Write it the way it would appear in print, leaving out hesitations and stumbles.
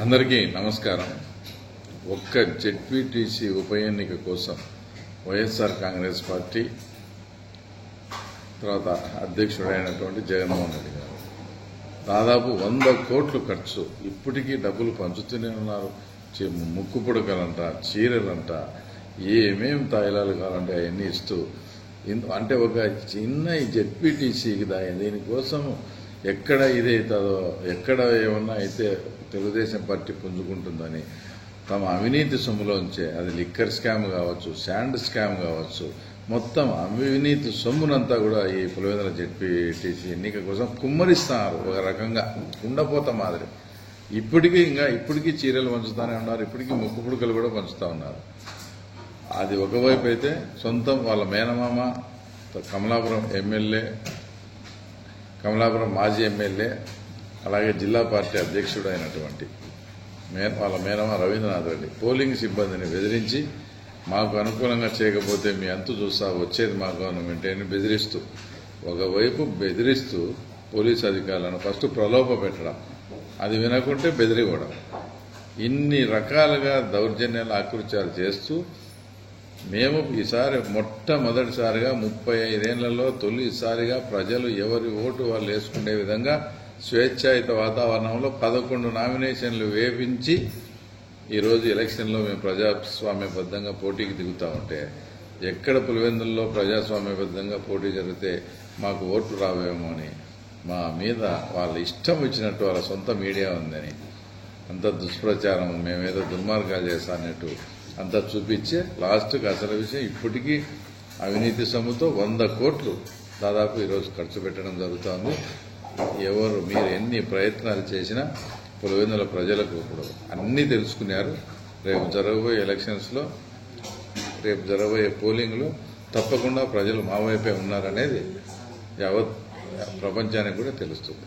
అందరికీ నమస్కారం. ఒక్క జెడ్పీటీసీ ఉప ఎన్నిక కోసం వైఎస్ఆర్ కాంగ్రెస్ పార్టీ తర్వాత అధ్యక్షుడైనటువంటి జగన్మోహన్ రెడ్డి గారు దాదాపు 100 కోట్లు ఖర్చు, ఇప్పటికీ డబ్బులు పంచుతూనే ఉన్నారు. ముక్కు పుడకలంట, చీరలంట, ఏమేం తాయిలాలు కావాలంటే అవన్నీ ఇస్తూ, అంటే ఒక చిన్న జెడ్పీటీసీకి దీనికోసం ఎక్కడ ఇదవుతుందో, ఎక్కడ ఏమన్నా అయితే తెలుగుదేశం పార్టీ పుంజుకుంటుందని తమ అవినీతి సొమ్ములోంచే, అది లిక్కర్ స్కామ్ కావచ్చు, శాండ్ స్కామ్ కావచ్చు, మొత్తం అవినీతి సొమ్మునంతా కూడా ఈ పులివెందుల జెడ్పీటీసీ ఎన్నిక కోసం కుమ్మరిస్తున్నారు. ఒక రకంగా కుండపోత మాదిరి. ఇప్పటికీ చీరలు పంచుతానే ఉన్నారు, ఇప్పటికీ ముక్కు పుడకలు కూడా పంచుతా ఉన్నారు. అది ఒకవైపు అయితే, సొంతం వాళ్ళ మేనమామ కమలాపురం మాజీ ఎమ్మెల్యే అలాగే జిల్లా పార్టీ అధ్యక్షుడు అయినటువంటి వాళ్ళ మేనమా రవీంద్రనాథ్ రెడ్డి పోలింగ్ సిబ్బందిని బెదిరించి, మాకు అనుకూలంగా చేయకపోతే మీ అంతు చూస్తా, వచ్చేది మా గవర్నమెంట్ అని బెదిరిస్తూ, ఒకవైపు బెదిరిస్తూ పోలీసు అధికారులను ఫస్ట్ ప్రలోభ పెట్టడం, అది వినకుంటే బెదిరివ్వడం, ఇన్ని రకాలుగా దౌర్జన్యాలు ఆకృత్యాలు చేస్తూ, మేము ఈసారి మొట్టమొదటిసారిగా 35 ఏళ్లలో తొలిసారిగా ప్రజలు ఎవరి ఓటు వాళ్ళు వేసుకునే విధంగా స్వేచ్ఛాయుత వాతావరణంలో 11 నామినేషన్లు వేపించి ఈరోజు ఎలక్షన్లో మేము ప్రజాస్వామ్యబద్ధంగా పోటీకి దిగుతా ఉంటే, ఎక్కడ పులివెందుల్లో ప్రజాస్వామ్యబద్ధంగా పోటీ జరిగితే మాకు ఓట్లు రావేమో అని మా మీద వాళ్ళ ఇష్టం వచ్చినట్టు వాళ్ళ సొంత మీడియా ఉందని అంత దుష్ప్రచారం, మేమేదో దుర్మార్గాలు చేస్తానట్టు అంతా చూపించే లాస్ట్కి అసలు విషయం ఇప్పటికీ అవినీతి సొమ్ముతో 100 కోట్లు దాదాపు ఈరోజు ఖర్చు పెట్టడం జరుగుతోంది. మీరు ఎన్ని ప్రయత్నాలు చేసినా పులివెందుల ప్రజలకు ఇప్పుడు అన్నీ తెలుసుకున్నారు. రేపు జరగబోయే ఎలక్షన్స్లో, రేపు జరగబోయే పోలింగ్లో తప్పకుండా ప్రజలు మా వైపే ఉన్నారనేది యావత్ ప్రపంచానికి కూడా తెలుస్తుంది.